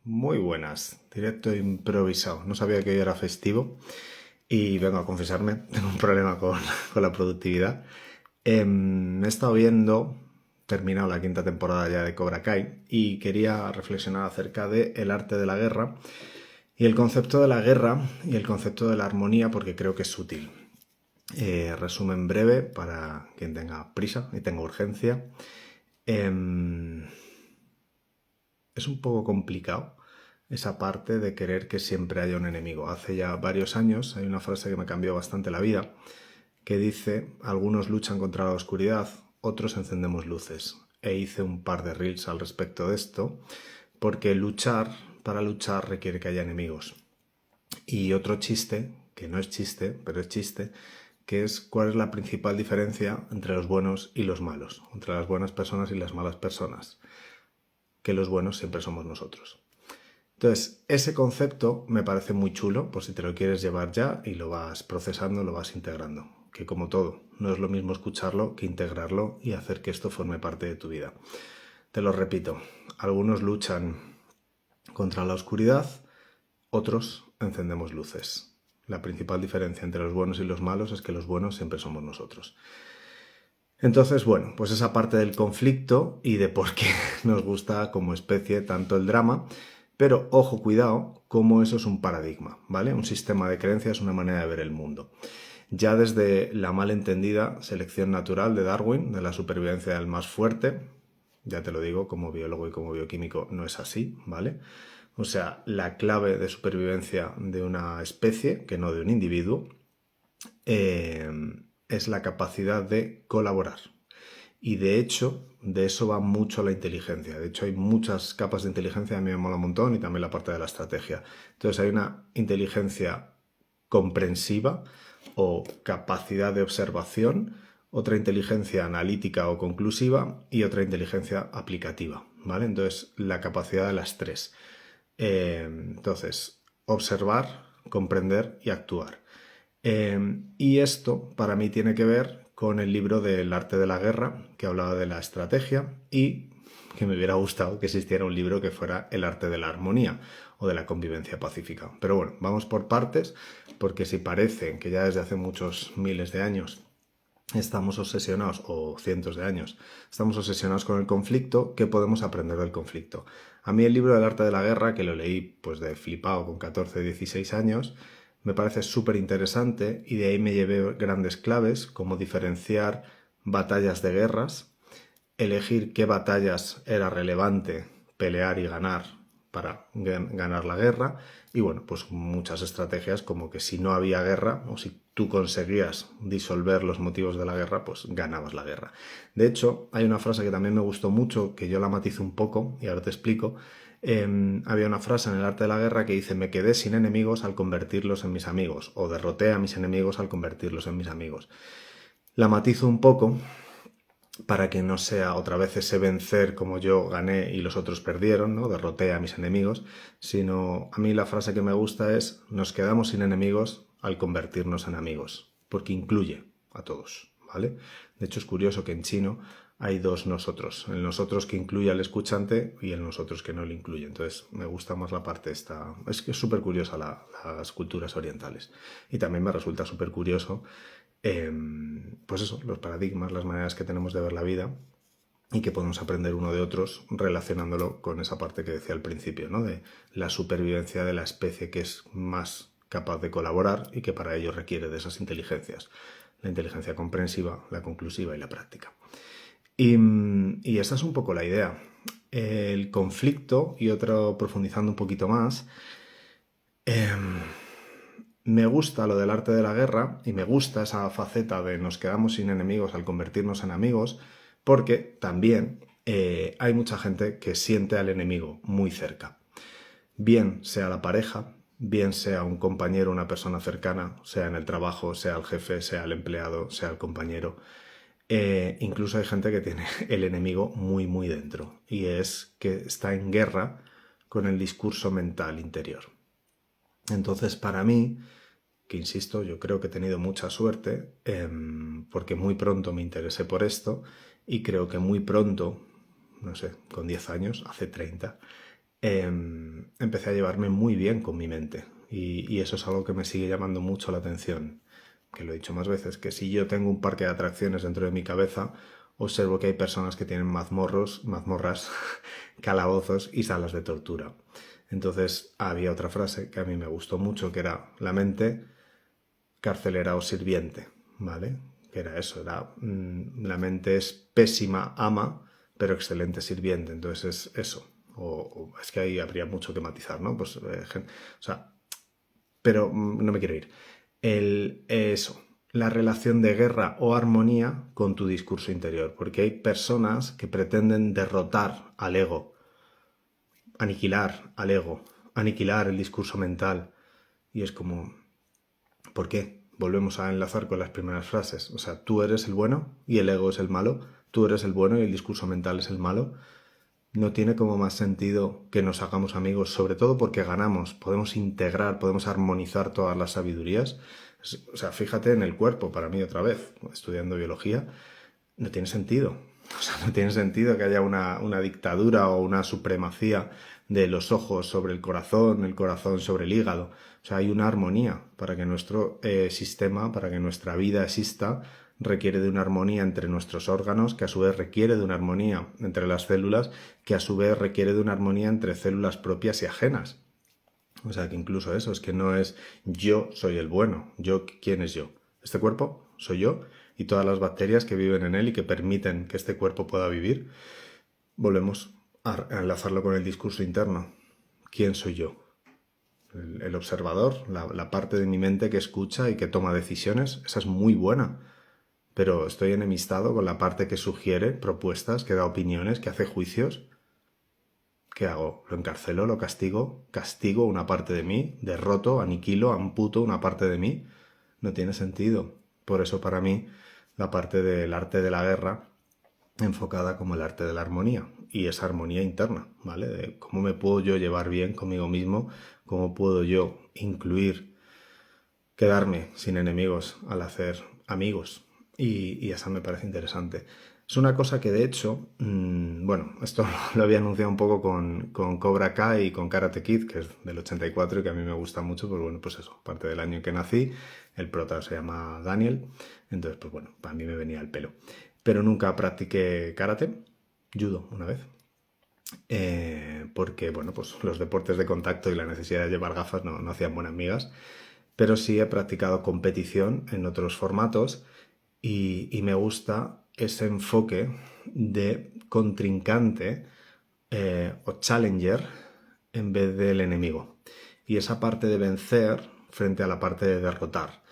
Muy buenas, directo improvisado. No sabía que hoy era festivo y vengo a confesarme, tengo un problema con la productividad. He estado viendo, terminado la quinta temporada ya de Cobra Kai y quería reflexionar acerca de el arte de la guerra y el concepto de la guerra y el concepto de la armonía porque creo que es útil. Resumen breve para quien tenga prisa y tenga urgencia. Es un poco complicado esa parte de querer que siempre haya un enemigo. Hace ya varios años hay una frase que me cambió bastante la vida, que dice: algunos luchan contra la oscuridad, otros encendemos luces. E hice un par de reels al respecto de esto, porque para luchar requiere que haya enemigos. Y otro chiste, que no es chiste, pero es chiste, que es cuál es la principal diferencia entre los buenos y los malos, entre las buenas personas y las malas personas. Que los buenos siempre somos nosotros. Entonces, ese concepto me parece muy chulo, por si te lo quieres llevar ya y lo vas procesando, lo vas integrando. Que como todo, no es lo mismo escucharlo que integrarlo y hacer que esto forme parte de tu vida. Te lo repito, algunos luchan contra la oscuridad, otros encendemos luces. La principal diferencia entre los buenos y los malos es que los buenos siempre somos nosotros. Entonces, bueno, pues esa parte del conflicto y de por qué nos gusta como especie tanto el drama, pero ojo, cuidado, como eso es un paradigma, ¿vale? Un sistema de creencias, una manera de ver el mundo. Ya desde la malentendida selección natural de Darwin, de la supervivencia del más fuerte, ya te lo digo, como biólogo y como bioquímico no es así, ¿vale? O sea, la clave de supervivencia de una especie, que no de un individuo, es la capacidad de colaborar. Y de hecho, de eso va mucho la inteligencia. De hecho, hay muchas capas de inteligencia, a mí me mola un montón, y también la parte de la estrategia. Entonces, hay una inteligencia comprensiva o capacidad de observación, otra inteligencia analítica o conclusiva y otra inteligencia aplicativa, ¿vale? Entonces, la capacidad de las tres. Entonces, observar, comprender y actuar. Y esto para mí tiene que ver con el libro del arte de la guerra, que hablaba de la estrategia, y que me hubiera gustado que existiera un libro que fuera el arte de la armonía o de la convivencia pacífica. Pero bueno, vamos por partes, porque si parece que ya desde hace muchos miles de años estamos obsesionados, o cientos de años, estamos obsesionados con el conflicto, ¿qué podemos aprender del conflicto? A mí el libro del arte de la guerra, que lo leí pues de flipado con 14, 16 años, me parece súper interesante y de ahí me llevé grandes claves como diferenciar batallas de guerras, elegir qué batallas era relevante pelear y ganar para ganar la guerra y bueno, pues muchas estrategias como que si no había guerra o si tú conseguías disolver los motivos de la guerra, pues ganabas la guerra. De hecho, hay una frase que también me gustó mucho, que yo la matizo un poco y ahora te explico. Había una frase en el arte de la guerra que dice: me quedé sin enemigos al convertirlos en mis amigos, o derroté a mis enemigos al convertirlos en mis amigos. La matizo un poco para que no sea otra vez ese vencer como yo gané y los otros perdieron, ¿no? Derroté a mis enemigos, sino a mí la frase que me gusta es: nos quedamos sin enemigos al convertirnos en amigos, porque incluye a todos, ¿vale? De hecho es curioso que en chino hay dos nosotros, el nosotros que incluye al escuchante y el nosotros que no le incluye. Entonces me gusta más la parte esta, es que es súper curiosa las culturas orientales y también me resulta súper curioso pues eso, los paradigmas, las maneras que tenemos de ver la vida y que podemos aprender uno de otros relacionándolo con esa parte que decía al principio, ¿no? De la supervivencia de la especie que es más capaz de colaborar y que para ello requiere de esas inteligencias, la inteligencia comprensiva, la conclusiva y la práctica. Y esa es un poco la idea. El conflicto, y otro profundizando un poquito más, me gusta lo del arte de la guerra y me gusta esa faceta de nos quedamos sin enemigos al convertirnos en amigos, porque también hay mucha gente que siente al enemigo muy cerca. Bien sea la pareja, bien sea un compañero, una persona cercana, sea en el trabajo, sea el jefe, sea el empleado, sea el compañero. Incluso hay gente que tiene el enemigo muy, muy dentro y es que está en guerra con el discurso mental interior. Entonces, para mí, que insisto, yo creo que he tenido mucha suerte porque muy pronto me interesé por esto y creo que muy pronto, no sé, con 10 años, hace 30, empecé a llevarme muy bien con mi mente. Y eso es algo que me sigue llamando mucho la atención. Que lo he dicho más veces, que si yo tengo un parque de atracciones dentro de mi cabeza, observo que hay personas que tienen mazmorras, calabozos y salas de tortura. Entonces había otra frase que a mí me gustó mucho, que era la mente carcelera o sirviente, ¿vale? Que era eso, la mente es pésima ama, pero excelente sirviente. Entonces es eso. O es que ahí habría mucho que matizar, ¿no? Pues, o sea, pero no me quiero ir. Eso, la relación de guerra o armonía con tu discurso interior, porque hay personas que pretenden derrotar al ego, aniquilar al ego, aniquilar el discurso mental, y es como, ¿por qué? Volvemos a enlazar con las primeras frases, o sea, tú eres el bueno y el ego es el malo, tú eres el bueno y el discurso mental es el malo. No tiene como más sentido que nos hagamos amigos, sobre todo porque ganamos, podemos integrar, podemos armonizar todas las sabidurías. O sea, fíjate en el cuerpo, para mí otra vez, estudiando biología, no tiene sentido. O sea, no tiene sentido que haya una dictadura o una supremacía de los ojos sobre el corazón sobre el hígado. O sea, hay una armonía para que nuestro sistema, para que nuestra vida exista, requiere de una armonía entre nuestros órganos, que a su vez requiere de una armonía entre las células, que a su vez requiere de una armonía entre células propias y ajenas. O sea, que incluso eso, es que no es yo soy el bueno, yo, ¿quién es yo? Este cuerpo soy yo y todas las bacterias que viven en él y que permiten que este cuerpo pueda vivir. Volvemos a enlazarlo con el discurso interno. ¿Quién soy yo? El observador, la parte de mi mente que escucha y que toma decisiones, esa es muy buena. Pero estoy enemistado con la parte que sugiere propuestas, que da opiniones, que hace juicios. ¿Qué hago? ¿Lo encarcelo? ¿Lo castigo? ¿Castigo una parte de mí? ¿Derroto? ¿Aniquilo? ¿Amputo una parte de mí? No tiene sentido. Por eso para mí la parte del arte de la guerra enfocada como el arte de la armonía y esa armonía interna, ¿vale? De cómo me puedo yo llevar bien conmigo mismo, cómo puedo yo incluir, quedarme sin enemigos al hacer amigos. Y esa me parece interesante. Es una cosa que de hecho, bueno, esto lo había anunciado un poco con Cobra Kai y con Karate Kid, que es del 84 y que a mí me gusta mucho, pues bueno, pues eso, parte del año en que nací, el prota se llama Daniel, entonces pues bueno, para mí me venía al pelo. Pero nunca practiqué karate, judo una vez, porque bueno, pues los deportes de contacto y la necesidad de llevar gafas no hacían buenas migas, pero sí he practicado competición en otros formatos y me gusta ese enfoque de contrincante o challenger en vez del enemigo. Y esa parte de vencer frente a la parte de derrotar.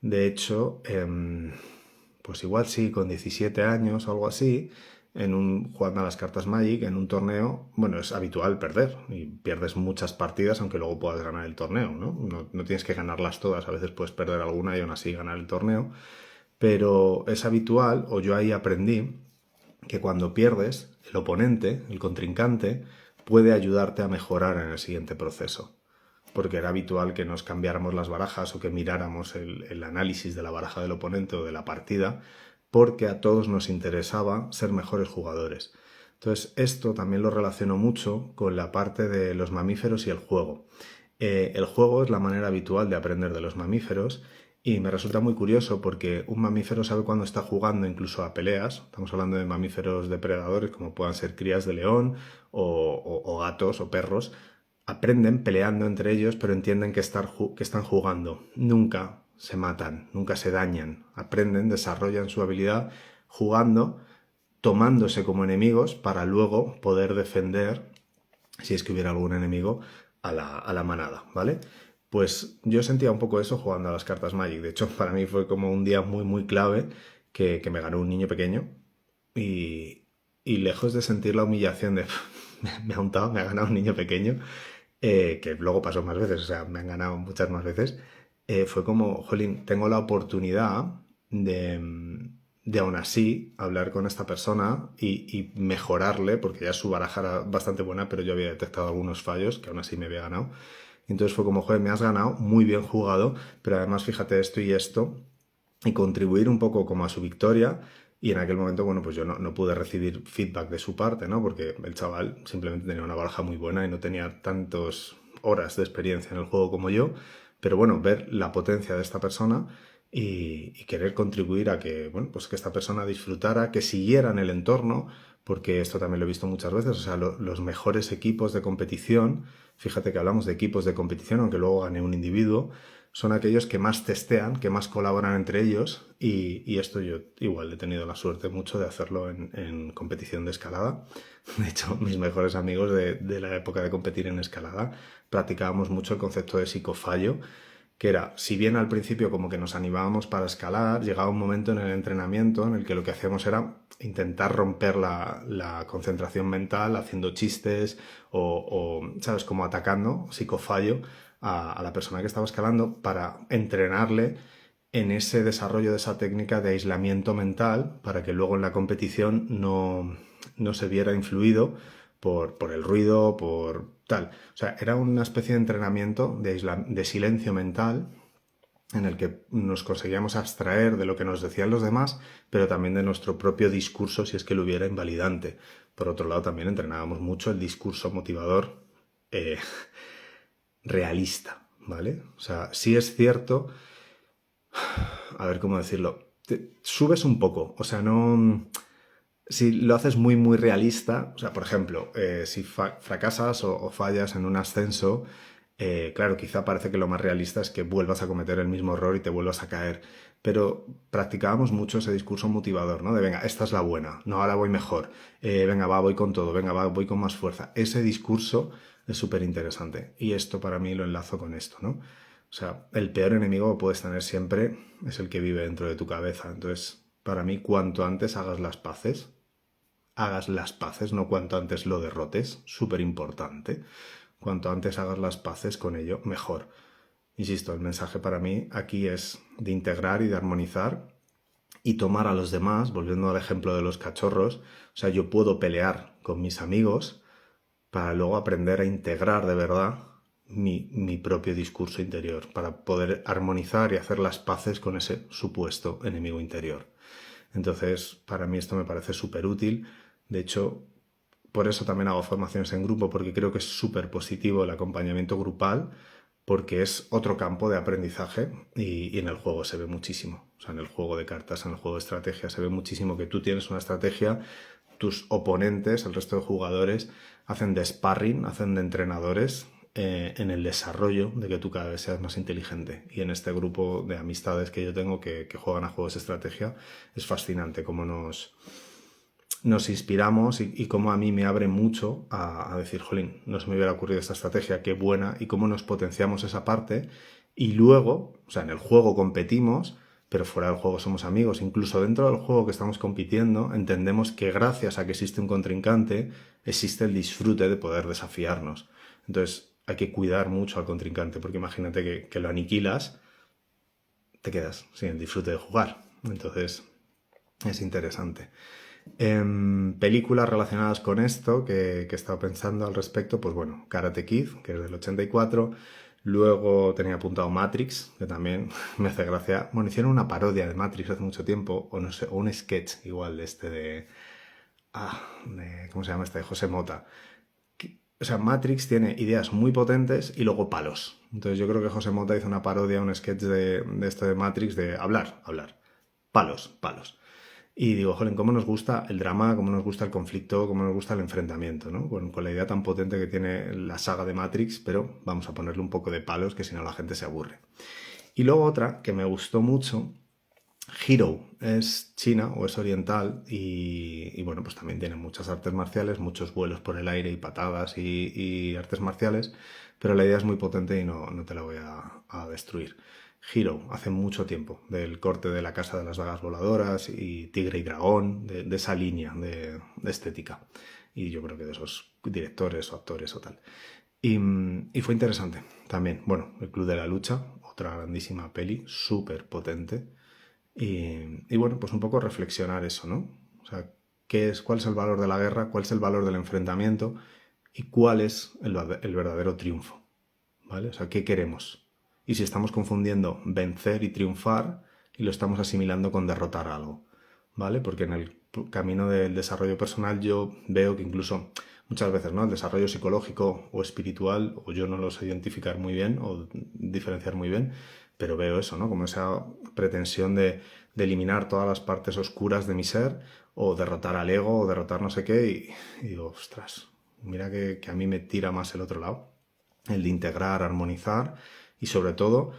De hecho, pues igual sí, con 17 años o algo así, jugando a las cartas Magic, en un torneo, bueno, es habitual perder y pierdes muchas partidas aunque luego puedas ganar el torneo, ¿no? No tienes que ganarlas todas, a veces puedes perder alguna y aún así ganar el torneo, pero es habitual, o yo ahí aprendí, que cuando pierdes, el oponente, el contrincante, puede ayudarte a mejorar en el siguiente proceso. Porque era habitual que nos cambiáramos las barajas o que miráramos el análisis de la baraja del oponente o de la partida, porque a todos nos interesaba ser mejores jugadores. Entonces, esto también lo relaciono mucho con la parte de los mamíferos y el juego. El juego es la manera habitual de aprender de los mamíferos y me resulta muy curioso porque un mamífero sabe cuando está jugando incluso a peleas. Estamos hablando de mamíferos depredadores como puedan ser crías de león o gatos o perros. Aprenden peleando entre ellos, pero entienden que están jugando. Nunca se matan, nunca se dañan. Aprenden, desarrollan su habilidad jugando, tomándose como enemigos para luego poder defender, si es que hubiera algún enemigo, a la manada, ¿vale? Pues yo sentía un poco eso jugando a las cartas Magic. De hecho, para mí fue como un día muy, muy clave que me ganó un niño pequeño y lejos de sentir la humillación de me ha untado, me ha ganado un niño pequeño, que luego pasó más veces, o sea, me han ganado muchas más veces, fue como, jolín, tengo la oportunidad de aún así hablar con esta persona y mejorarle, porque ya su baraja era bastante buena, pero yo había detectado algunos fallos que aún así me había ganado. Entonces fue como, joder, me has ganado, muy bien jugado, pero además fíjate esto y esto, y contribuir un poco como a su victoria Y en aquel momento, bueno, pues yo no pude recibir feedback de su parte, ¿no? Porque el chaval simplemente tenía una baraja muy buena y no tenía tantas horas de experiencia en el juego como yo. Pero bueno, ver la potencia de esta persona y querer contribuir a que, bueno, pues que esta persona disfrutara, que siguiera en el entorno, porque esto también lo he visto muchas veces, o sea, los mejores equipos de competición, fíjate que hablamos de equipos de competición, aunque luego gane un individuo, son aquellos que más testean, que más colaboran entre ellos y esto yo igual he tenido la suerte mucho de hacerlo en competición de escalada. De hecho, mis mejores amigos de la época de competir en escalada practicábamos mucho el concepto de psicofallo, que era, si bien al principio como que nos animábamos para escalar, llegaba un momento en el entrenamiento en el que lo que hacíamos era intentar romper la concentración mental haciendo chistes ¿sabes? Como atacando, psicofallo, a la persona que estaba escalando para entrenarle en ese desarrollo de esa técnica de aislamiento mental para que luego en la competición no se viera influido por el ruido, por tal. O sea, era una especie de entrenamiento de silencio mental en el que nos conseguíamos abstraer de lo que nos decían los demás, pero también de nuestro propio discurso si es que lo hubiera invalidante. Por otro lado, también entrenábamos mucho el discurso motivador eh, realista, ¿vale? O sea, sí es cierto, a ver cómo decirlo, subes un poco, o sea, no... Si lo haces muy, muy realista, o sea, por ejemplo, si fracasas o fallas en un ascenso, claro, quizá parece que lo más realista es que vuelvas a cometer el mismo error y te vuelvas a caer. Pero practicábamos mucho ese discurso motivador, ¿no? De venga, esta es la buena, no, ahora voy mejor, venga, va, voy con todo, venga, va, voy con más fuerza. Ese discurso es súper interesante. Y esto para mí lo enlazo con esto, ¿no? O sea, el peor enemigo que puedes tener siempre es el que vive dentro de tu cabeza. Entonces, para mí, cuanto antes hagas las paces, no cuanto antes lo derrotes, súper importante. Cuanto antes hagas las paces con ello, mejor. Insisto, el mensaje para mí aquí es de integrar y de armonizar y tomar a los demás, volviendo al ejemplo de los cachorros, o sea, yo puedo pelear con mis amigos para luego aprender a integrar de verdad mi propio discurso interior, para poder armonizar y hacer las paces con ese supuesto enemigo interior. Entonces, para mí esto me parece súper útil. De hecho, por eso también hago formaciones en grupo, porque creo que es súper positivo el acompañamiento grupal, porque es otro campo de aprendizaje y en el juego se ve muchísimo. O sea, en el juego de cartas, en el juego de estrategia, se ve muchísimo que tú tienes una estrategia, tus oponentes, el resto de jugadores, hacen de sparring, hacen de entrenadores en el desarrollo de que tú cada vez seas más inteligente. Y en este grupo de amistades que yo tengo que juegan a juegos de estrategia, es fascinante cómo nos inspiramos y cómo a mí me abre mucho a decir, jolín, no se me hubiera ocurrido esta estrategia, qué buena, y cómo nos potenciamos esa parte. Y luego, o sea, en el juego competimos, pero fuera del juego somos amigos. Incluso dentro del juego que estamos compitiendo, entendemos que gracias a que existe un contrincante, existe el disfrute de poder desafiarnos. Entonces, hay que cuidar mucho al contrincante, porque imagínate que lo aniquilas, te quedas sin el disfrute de jugar. Entonces, es interesante. Películas relacionadas con esto que he estado pensando al respecto, pues bueno, Karate Kid, que es del 84. Luego tenía apuntado Matrix, que también me hace gracia. Bueno, hicieron una parodia de Matrix hace mucho tiempo, o no sé, o un sketch igual de este ¿cómo se llama este? De José Mota. O sea, Matrix tiene ideas muy potentes y luego palos. Entonces yo creo que José Mota hizo una parodia, un sketch de este de Matrix de hablar. Palos. Y digo, joder, cómo nos gusta el drama, cómo nos gusta el conflicto, cómo nos gusta el enfrentamiento, ¿no? Con la idea tan potente que tiene la saga de Matrix, pero vamos a ponerle un poco de palos, que si no la gente se aburre. Y luego otra que me gustó mucho, Hero, es china o es oriental y bueno, pues también tiene muchas artes marciales, muchos vuelos por el aire y patadas y artes marciales, pero la idea es muy potente y no te la voy a destruir. Hero, hace mucho tiempo, del corte de La Casa de las Dagas Voladoras y Tigre y Dragón, de esa línea de estética. Y yo creo que de esos directores o actores o tal. Y fue interesante también. Bueno, El Club de la Lucha, otra grandísima peli, súper potente. Y bueno, pues un poco reflexionar eso, ¿no? O sea, ¿cuál es el valor de la guerra? ¿Cuál es el valor del enfrentamiento? ¿Y cuál es el verdadero triunfo? ¿Vale? O sea, ¿qué queremos? Y si estamos confundiendo vencer y triunfar y lo estamos asimilando con derrotar algo. ¿vale? Porque en el camino del desarrollo personal yo veo que incluso muchas veces, ¿no? El desarrollo psicológico o espiritual, o yo no lo sé identificar muy bien o diferenciar muy bien, pero veo eso, ¿no? Como esa pretensión de eliminar todas las partes oscuras de mi ser o derrotar al ego o derrotar no sé qué y digo, ostras, mira que a mí me tira más el otro lado, el de integrar, armonizar y sobre todo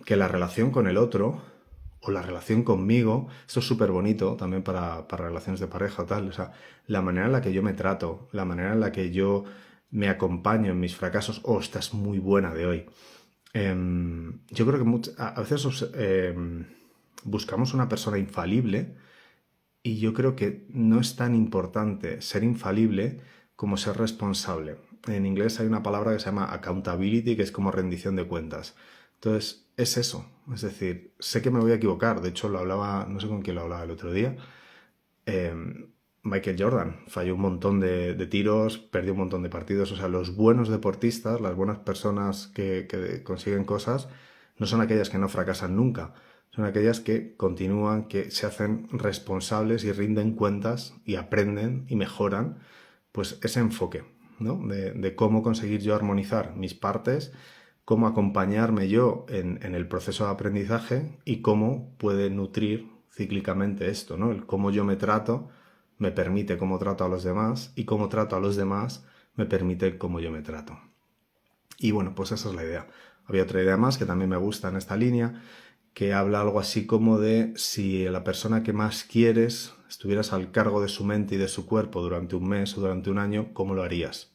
que la relación con el otro o la relación conmigo, esto es súper bonito también para relaciones de pareja o tal, o sea, la manera en la que yo me trato, la manera en la que yo me acompaño en mis fracasos, oh, esta es muy buena de hoy. Yo creo que a veces buscamos una persona infalible y yo creo que no es tan importante ser infalible como ser responsable. En inglés hay una palabra que se llama accountability, que es como rendición de cuentas. Entonces, es eso. Es decir, sé que me voy a equivocar. De hecho, lo hablaba, no sé con quién lo hablaba el otro día. Eh, Michael Jordan falló un montón de tiros, perdió un montón de partidos. O sea, los buenos deportistas, las buenas personas que consiguen cosas, no son aquellas que no fracasan nunca. Son aquellas que continúan, que se hacen responsables y rinden cuentas y aprenden y mejoran, pues ese enfoque, ¿no? De cómo conseguir yo armonizar mis partes, cómo acompañarme yo en el proceso de aprendizaje y cómo puede nutrir cíclicamente esto, ¿no? El cómo yo me trato me permite cómo trato a los demás y cómo trato a los demás me permite cómo yo me trato. Y bueno, pues esa es la idea. Había otra idea más que también me gusta en esta línea, que habla algo así como de si la persona que más quieres estuvieras al cargo de su mente y de su cuerpo durante un mes o durante un año, ¿cómo lo harías?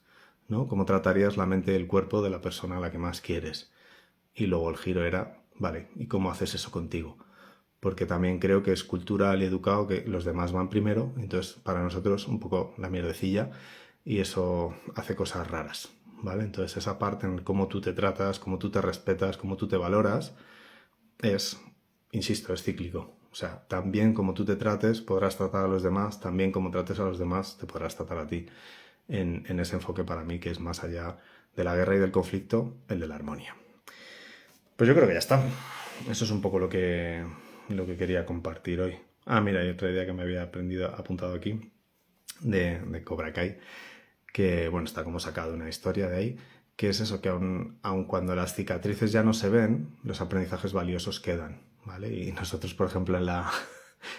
¿No? ¿Cómo tratarías la mente y el cuerpo de la persona a la que más quieres? Y luego el giro era, vale, ¿y cómo haces eso contigo? Porque también creo que es cultural y educado que los demás van primero, entonces para nosotros un poco la mierdecilla y eso hace cosas raras, ¿vale? Entonces esa parte en cómo tú te tratas, cómo tú te respetas, cómo tú te valoras, es, insisto, es cíclico. O sea, tan bien como tú te trates, podrás tratar a los demás, tan bien como trates a los demás, te podrás tratar a ti. En ese enfoque para mí que es más allá de la guerra y del conflicto, el de la armonía. Pues yo creo que ya está. Eso es un poco lo que quería compartir hoy. Ah, mira, hay otra idea que me había apuntado aquí de Cobra Kai, que bueno, está como sacado una historia de ahí, que es eso, que aun cuando las cicatrices ya no se ven, los aprendizajes valiosos quedan, ¿vale? Y nosotros, por ejemplo,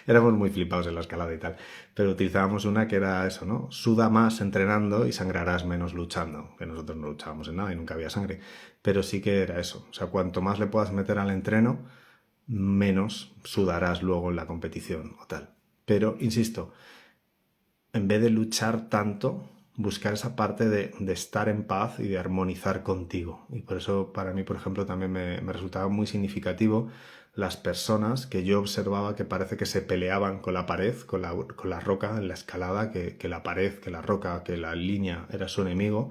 éramos muy flipados en la escalada y tal, pero utilizábamos una que era eso, ¿no? Suda más entrenando y sangrarás menos luchando, que nosotros no luchábamos en nada y nunca había sangre, pero sí que era eso, o sea, cuanto más le puedas meter al entreno, menos sudarás luego en la competición o tal. Pero, insisto, en vez de luchar tanto, buscar esa parte de estar en paz y de armonizar contigo. Y por eso para mí, por ejemplo, también me resultaba muy significativo las personas que yo observaba que parece que se peleaban con la pared, con la roca en la escalada, que la pared, que la roca, que la línea era su enemigo,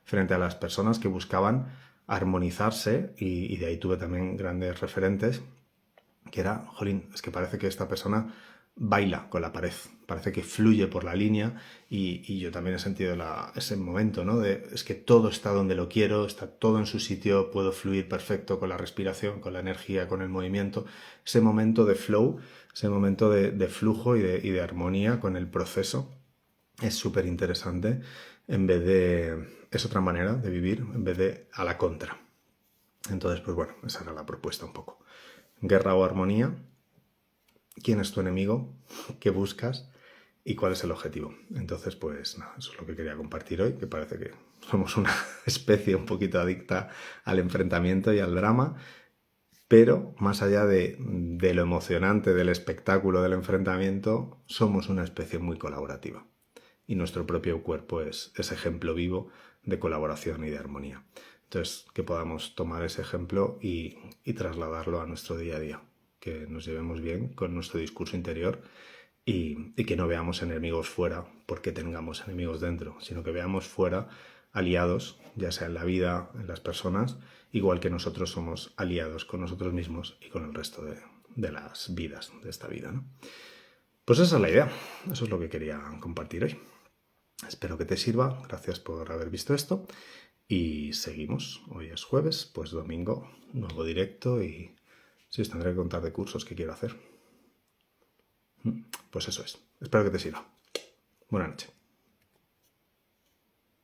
frente a las personas que buscaban armonizarse y de ahí tuve también grandes referentes que era, jolín, es que parece que esta persona baila con la pared, parece que fluye por la línea y yo también he sentido ese momento, ¿no? Es que todo está donde lo quiero, está todo en su sitio, puedo fluir perfecto con la respiración, con la energía, con el movimiento, ese momento de flow, ese momento de flujo y de armonía con el proceso es súper interesante en vez de, es otra manera de vivir en vez de a la contra. Entonces, pues bueno, esa era la propuesta un poco. Guerra o armonía, quién es tu enemigo, qué buscas y cuál es el objetivo. Entonces, pues nada, eso es lo que quería compartir hoy, que parece que somos una especie un poquito adicta al enfrentamiento y al drama, pero más allá de lo emocionante, del espectáculo del enfrentamiento, somos una especie muy colaborativa. Y nuestro propio cuerpo es ese ejemplo vivo de colaboración y de armonía. Entonces, que podamos tomar ese ejemplo y trasladarlo a nuestro día a día, que nos llevemos bien con nuestro discurso interior y que no veamos enemigos fuera porque tengamos enemigos dentro, sino que veamos fuera aliados, ya sea en la vida, en las personas, igual que nosotros somos aliados con nosotros mismos y con el resto de las vidas, de esta vida, ¿no? Pues esa es la idea, eso es lo que quería compartir hoy. Espero que te sirva, gracias por haber visto esto y seguimos. Hoy es jueves, pues domingo, nuevo directo y sí, os tendré que contar de cursos que quiero hacer. Pues eso es. Espero que te sirva. Buenas noches.